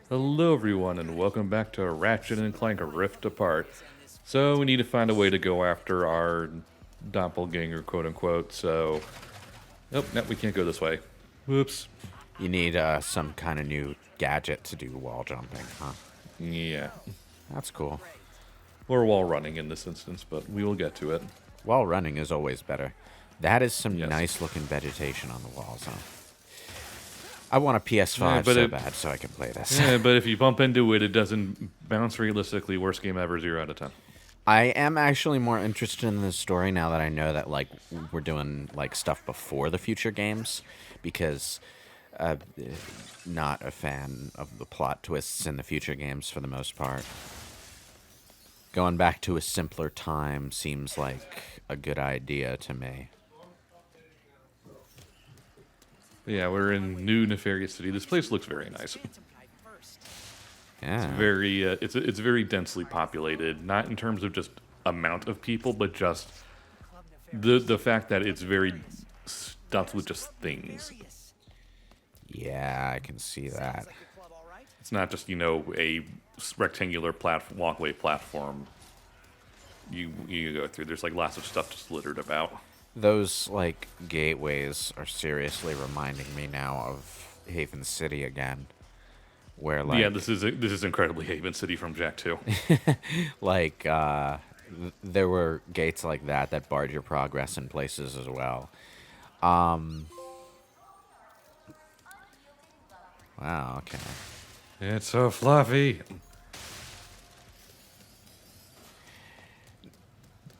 Hello, everyone, and welcome back to Ratchet and Clank Rift Apart. So, we need to find a way to go after our doppelganger, quote unquote. So, nope, no, we can't go this way. Whoops. You need some kind of new gadget to do wall jumping, huh? Yeah. That's cool. Or wall running in this instance, but we will get to it. Wall running is always better. That is some Yes. nice looking vegetation on the walls, huh? I want a PS5 but so it- bad so I can play this. Yeah, but if you bump into it, it doesn't bounce realistically. Worst game ever, 0 out of 10. I am actually more interested in the story now that I know that like we're doing like stuff before the future games, because not a fan of the plot twists in the future games for the most part. Going back to a simpler time seems like a good idea to me. Yeah, we're in new Nefarious City. This place looks very nice. Yeah. It's very densely populated, not in terms of just amount of people, but just the fact that it's very stuffed with just things. Yeah, I can see that. It's not just a rectangular walkway platform. You go through. There's like lots of stuff just littered about. Those like gateways are seriously reminding me now of Haven City again, where like Yeah, this is incredibly Haven City from Jack 2. like there were gates like that that barred your progress in places as well. Wow, okay. It's so fluffy.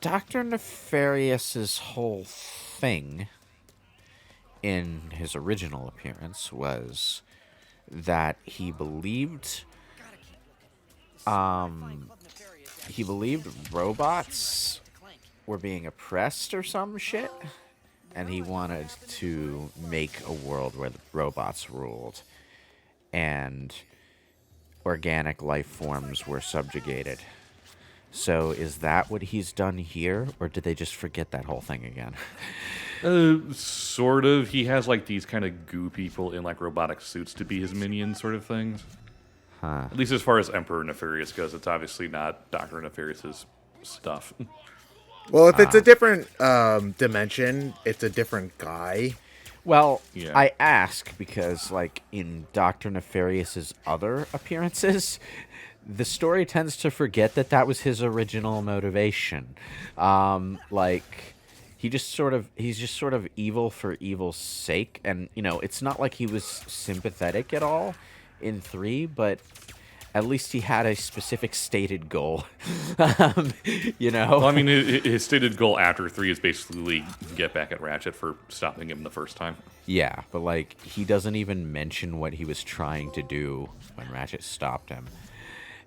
Dr. Nefarious's whole thing in his original appearance was that he believed robots were being oppressed or some shit, and he wanted to make a world where the robots ruled and organic life forms were subjugated. So is that what he's done here, or did they just forget that whole thing again? Sort of. He has like these kind of goo people in like robotic suits to be his minions, sort of things. Huh. At least as far as Emperor Nefarious goes, it's obviously not Doctor Nefarious's stuff. Well, if it's a different dimension, it's a different guy. Well, Yeah. I ask because, like, in Dr. Nefarious's other appearances, the story tends to forget that that was his original motivation. Like, he's just sort of evil for evil's sake, and it's not like he was sympathetic at all in 3, but at least he had a specific stated goal. Well, I mean, his stated goal after 3 is basically get back at Ratchet for stopping him the first time. Yeah, but like he doesn't even mention what he was trying to do when Ratchet stopped him.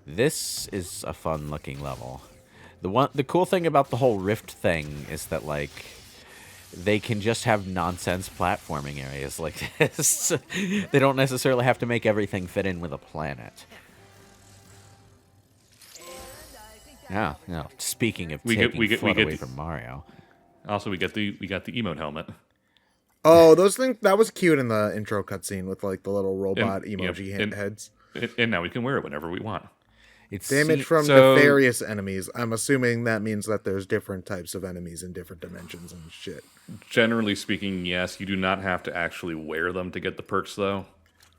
This is a fun looking level. The cool thing about the whole Rift thing is that like they can just have nonsense platforming areas like this. They don't necessarily have to make everything fit in with a planet. Yeah, speaking of taking fun away from Mario. Also, we got the emote helmet. Oh, those things, that was cute in the intro cutscene with like the little robot And, emoji heads. And now we can wear it whenever we want. It's Damage from so- nefarious enemies. I'm assuming that means that there's different types of enemies in different dimensions and shit. Generally speaking, yes, you do not have to actually wear them to get the perks, though.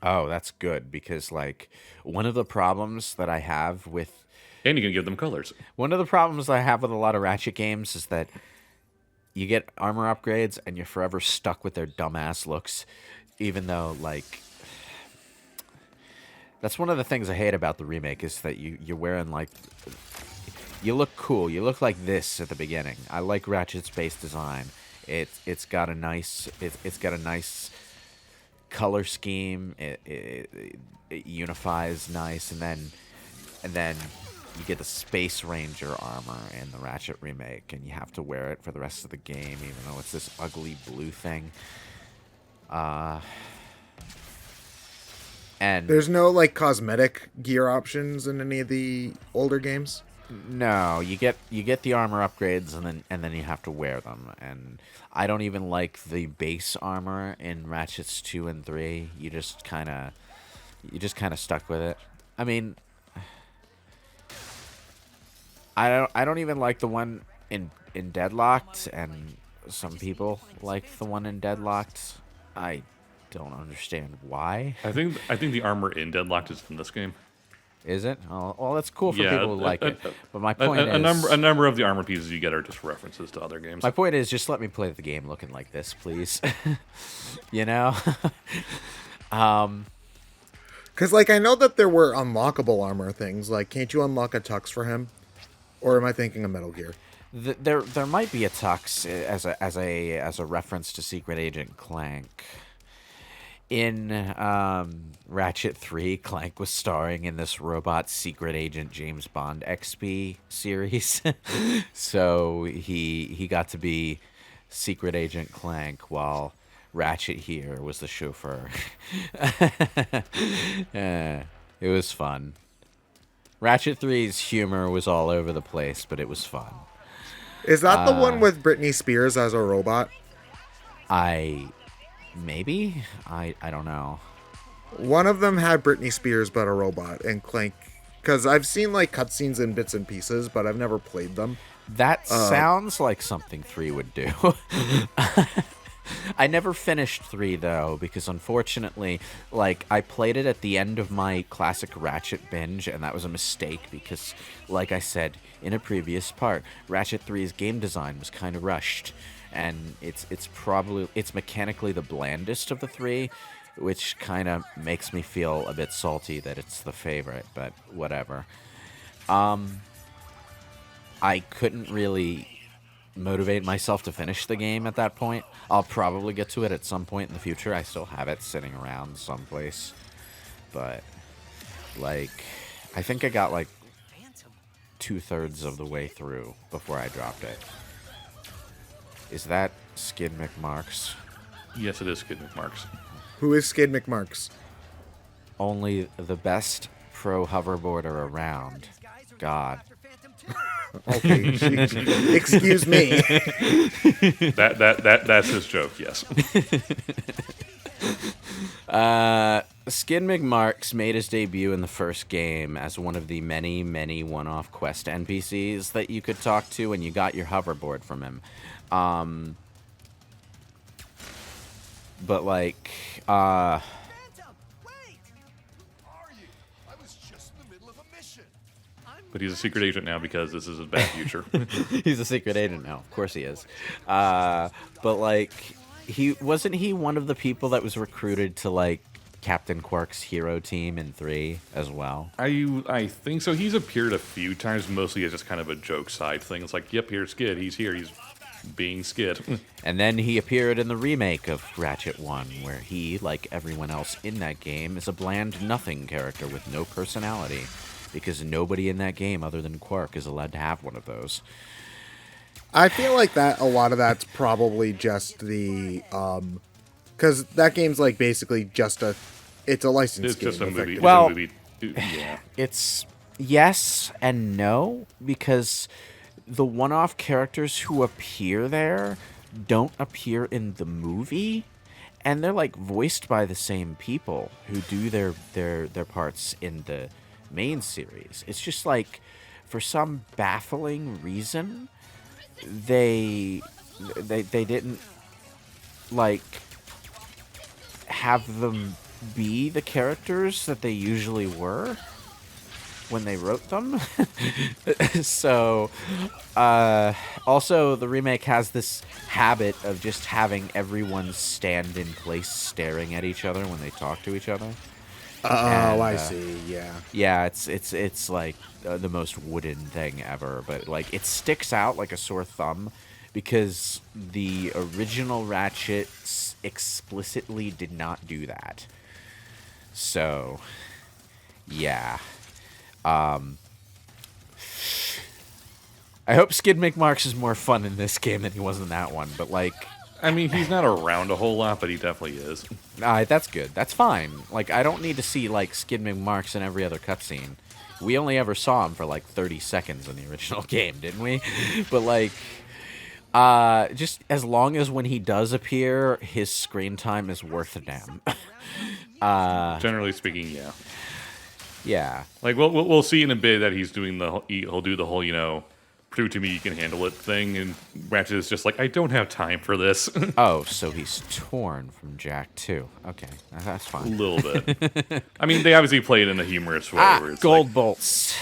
Oh, that's good because like one of the problems that I have with And you can give them colors. One of the problems I have with a lot of Ratchet games is that you get armor upgrades and you're forever stuck with their dumbass looks, even though, like, that's one of the things I hate about the remake is that you're wearing, like, you look cool. You look like this at the beginning. I like Ratchet's base design. It's got a nice color scheme. It unifies nice, and then you get the Space Ranger armor in the Ratchet remake, and you have to wear it for the rest of the game, even though it's this ugly blue thing. And There's no like cosmetic gear options in any of the older games. no, you get the armor upgrades, and then you have to wear them. And I don't even like the base armor in Ratchets 2 and 3. You just kind of stuck with it. I mean, I don't even like the one in Deadlocked, and some people like the one in Deadlocked. I don't understand why. I think the armor in Deadlocked is in this game. Is it? Oh, well, that's cool for Yeah, people who like it. But my point is, a number of the armor pieces you get are just references to other games. my point is, just let me play the game looking like this, please. You know. Because, like, I know that there were unlockable armor things. Like, can't you unlock a tux for him? Or am I thinking of Metal Gear? There might be a tux as a reference to Secret Agent Clank. In Ratchet 3, Clank was starring in this robot Secret Agent James Bond XP series. So he got to be Secret Agent Clank while Ratchet here was the chauffeur. It was fun. Ratchet 3's humor was all over the place, but it was fun. Is that the one with Britney Spears as a robot? Maybe? I don't know. One of them had Britney Spears but a robot, and Clank... Because I've seen, like, cutscenes in bits and pieces, but I've never played them. That sounds like something 3 would do. I never finished 3, though, because unfortunately, like, I played it at the end of my classic Ratchet binge, and that was a mistake because, like I said in a previous part, Ratchet 3's game design was kind of rushed. And it's mechanically the blandest of the 3, which kind of makes me feel a bit salty that it's the favorite, but whatever. I couldn't really motivate myself to finish the game at that point. I'll probably get to it at some point in the future. I still have it sitting around someplace. But, like, I think I got, like, 2/3 of the way through before I dropped it. Is that Skid McMarks? Yes, it is Skid McMarks. Who is Skid McMarks? Only the best pro hoverboarder around. God. Okay, excuse me. That's his joke. Yes. Skid McMarks made his debut in the first game as one of the many, many one-off quest NPCs that you could talk to, and you got your hoverboard from him. But like, Phantom, wait! Who are you? I was just in the middle of a mission. But he's a secret agent now because this is his bad future. he's a secret agent now. Of course he is. But like, wasn't he one of the people that was recruited to like Captain Quark's hero team in 3 as well? I think so. He's appeared a few times, mostly as just kind of a joke side thing. It's like, yep, here's Skid. He's here. He's being Skid. And then he appeared in the remake of Ratchet 1, where he, like everyone else in that game, is a bland nothing character with no personality, because nobody in that game other than Quark is allowed to have one of those. I feel like that a lot of that's probably just the because that game's like basically just it's a licensed It's game. just a movie. effectively. Well, it's a movie. Yeah. It's yes and no, because the one-off characters who appear there don't appear in the movie, and they're like voiced by the same people who do their parts in the main series. It's just like, for some baffling reason, they didn't like have them be the characters that they usually were when they wrote them. So, also the remake has this habit of just having everyone stand in place staring at each other when they talk to each other. Oh, I see. Yeah. Yeah, it's like the most wooden thing ever, but like it sticks out like a sore thumb because the original Ratchet explicitly did not do that. So, yeah. I hope Skid McMarks is more fun in this game than he was in that one, but like, I mean, he's not around a whole lot, but he definitely is. that's good. That's fine. Like, I don't need to see like Skid McMarks in every other cutscene. We only ever saw him for like 30 seconds in the original game, didn't we? But like, just as long as when he does appear, his screen time is worth a damn. Generally speaking, yeah. Yeah. Like we'll see in a bit that he'll do the whole prove to me you can handle it thing, and Ratchet is just like, I don't have time for this. Oh, so he's torn from Jack too. Okay, that's A fine. little bit. I mean, they obviously play it in a humorous way. Ah, Where it's gold like, bolts.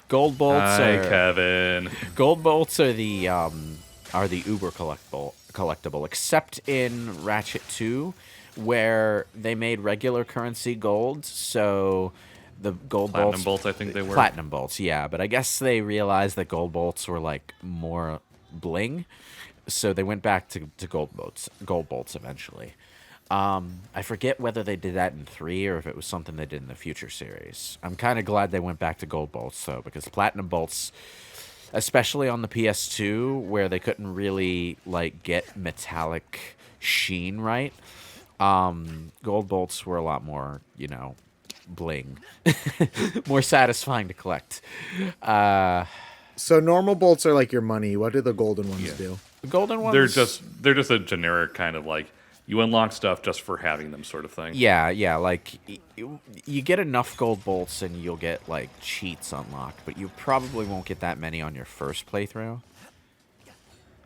Gold bolts hi, are Kevin. gold bolts are the uber collectible, except in Ratchet 2, where they made regular currency gold. So the gold Platinum bolts, I think they were. Platinum bolts, yeah. But I guess they realized that gold bolts were like more bling, so they went back to gold bolts eventually. I forget whether they did that in 3 or if it was something they did in the future series. I'm kind of glad they went back to gold bolts though, because platinum bolts, especially on the PS2 where they couldn't really like get metallic sheen right, gold bolts were a lot more, bling, more satisfying to collect. So normal bolts are like your money. What do the golden ones do? The golden ones, They're just a generic kind of like, you unlock stuff just for having them sort of thing. yeah, like you get enough gold bolts and you'll get like cheats unlocked, but you probably won't get that many on your first playthrough.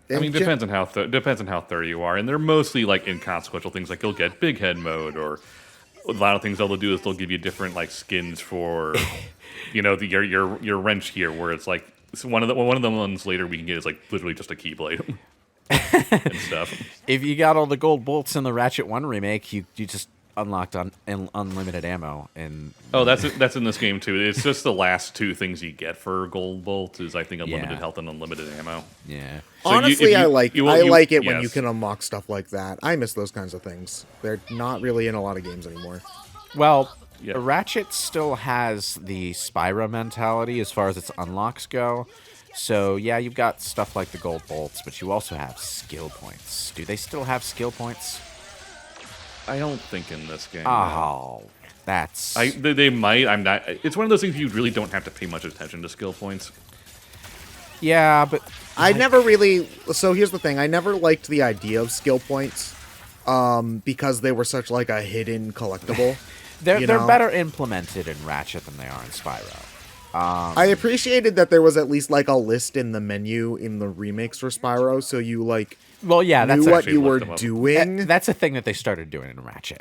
I mean, depends on how thorough you are, and they're mostly like inconsequential things. Like you'll get big head mode, or a lot of things they'll do is they'll give you different like skins for, your wrench here, where it's like one of the ones later we can get is like literally just a keyblade and stuff. If you got all the gold bolts in the Ratchet 1 remake, you just unlocked unlimited ammo. And Oh, that's in this game too. It's just the last 2 things you get for gold bolt is I think unlimited Yeah. health and unlimited ammo. yeah, So Honestly, I like it when you yes. can unlock stuff like that. I miss those kinds of things. They're not really in a lot of games anymore. well, Yeah. Ratchet still has the Spyro mentality as far as its unlocks go. So yeah, you've got stuff like the gold bolts, but you also have skill points. Do they still have skill points? I don't think in this game. Oh, that's They might. I'm not. It's one of those things you really don't have to pay much attention to skill points. yeah, but I never really. So here's the thing. I never liked the idea of skill points, because they were such like a hidden collectible. they're you they're know? better implemented in Ratchet than they are in Spyro. I appreciated that there was at least like a list in the menu in the remakes for Spyro, so you like Well, yeah, that's knew what actually you were looked them up. doing. that's a thing that they started doing in Ratchet.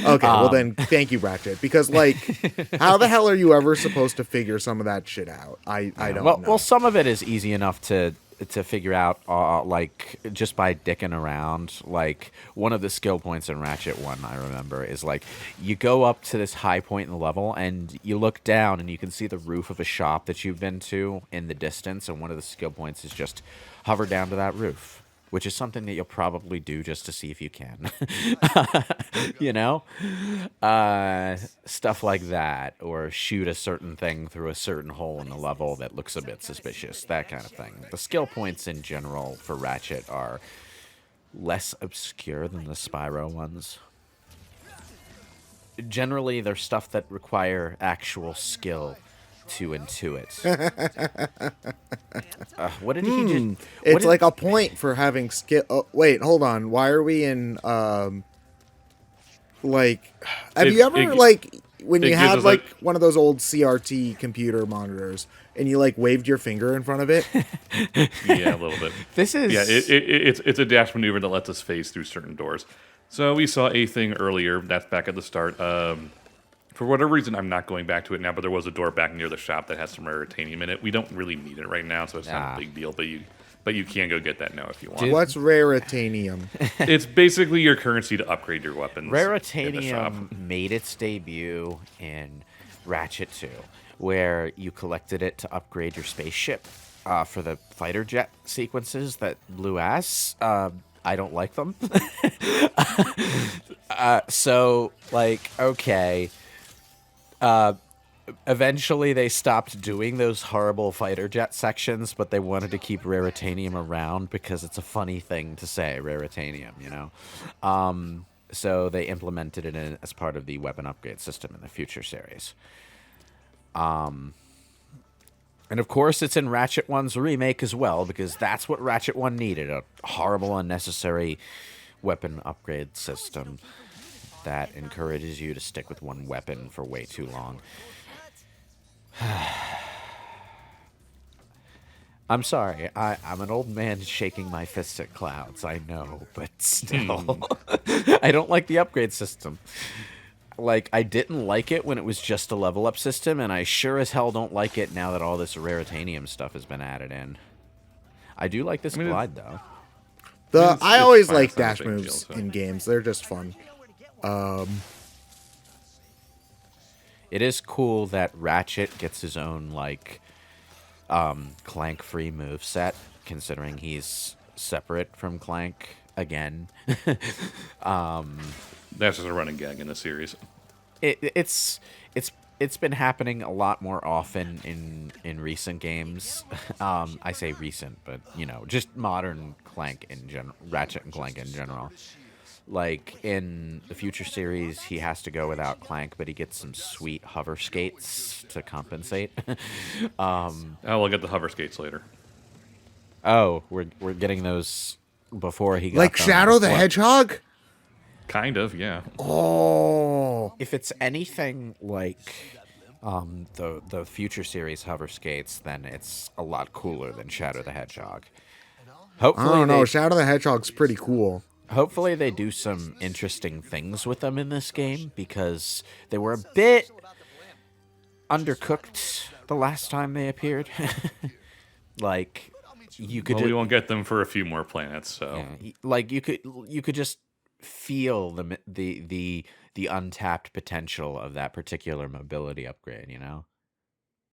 Okay, well then, thank you, Ratchet. Because like, how the hell are you ever supposed to figure some of that shit out? I don't know. Well, some of it is easy enough to figure out, like just by dicking around. Like one of the skill points in Ratchet 1, I remember, is like you go up to this high point in the level and you look down and you can see the roof of a shop that you've been to in the distance, and one of the skill points is just hover down to that roof, which is something that you'll probably do just to see if you can. Stuff like that, or shoot a certain thing through a certain hole in the level that looks a bit suspicious, that kind of thing. The skill points in general for Ratchet are less obscure than the Spyro ones. Generally, they're stuff that require actual skill to intuit. What did he do? It's like a point for having skill. Oh, wait, hold on. Why are we in? Like, have you ever like when you gives had us, like one of those old CRT computer monitors and you like waved your finger in front of it? Yeah, a little bit. This is It's a dash maneuver that lets us phase through certain doors. So we saw a thing earlier. That's back at the start. For whatever reason, I'm not going back to it now, but there was a door back near the shop that has some raritanium in it. We don't really need it right now, so it's not a big deal, but you can go get that now if you want. What's raritanium? It's basically your currency to upgrade your weapons. in the shop. Raritanium made its debut in Ratchet 2, where you collected it to upgrade your spaceship for the fighter jet sequences that blew ass. I don't like them. So, like, okay. Eventually they stopped doing those horrible fighter jet sections, but they wanted to keep raritanium around because it's a funny thing to say, raritanium, so they implemented it as part of the weapon upgrade system in the future series. And of course it's in Ratchet 1's remake as well, because that's what Ratchet 1 needed, a horrible, unnecessary weapon upgrade system. that encourages you to stick with one weapon for way too long. I'm sorry. I'm an old man shaking my fists at clouds. I know, but still. I don't like the upgrade system. Like, I didn't like it when it was just a level up system, and I sure as hell don't like it now that all this raritanium stuff has been added in. I do like this glide, though. I always fine, like it's not a dash big deal, moves so. in games. They're just fun. It is cool that Ratchet gets his own, like, Clank-free moveset, considering he's separate from Clank again. That's just a running gag in the series. It's been happening a lot more often in recent games. I say recent, but you know, just modern Clank in general, Ratchet and Clank in general. Like in the future series, he has to go without Clank, but he gets some sweet hover skates to compensate. We'll get the hover skates later. Oh, we're getting those before he got Like them. Shadow the What? Hedgehog? Kind of, yeah. Oh. If it's anything like the future series hover skates, then it's a lot cooler than Shadow the Hedgehog. I Hopefully, don't know. Shadow the Hedgehog's pretty cool. hopefully they do some interesting things with them in this game, because they were a bit undercooked the last time they appeared. Like you could Well, we won't get them for a few more planets, so like you could just feel the untapped potential of that particular mobility upgrade, you know?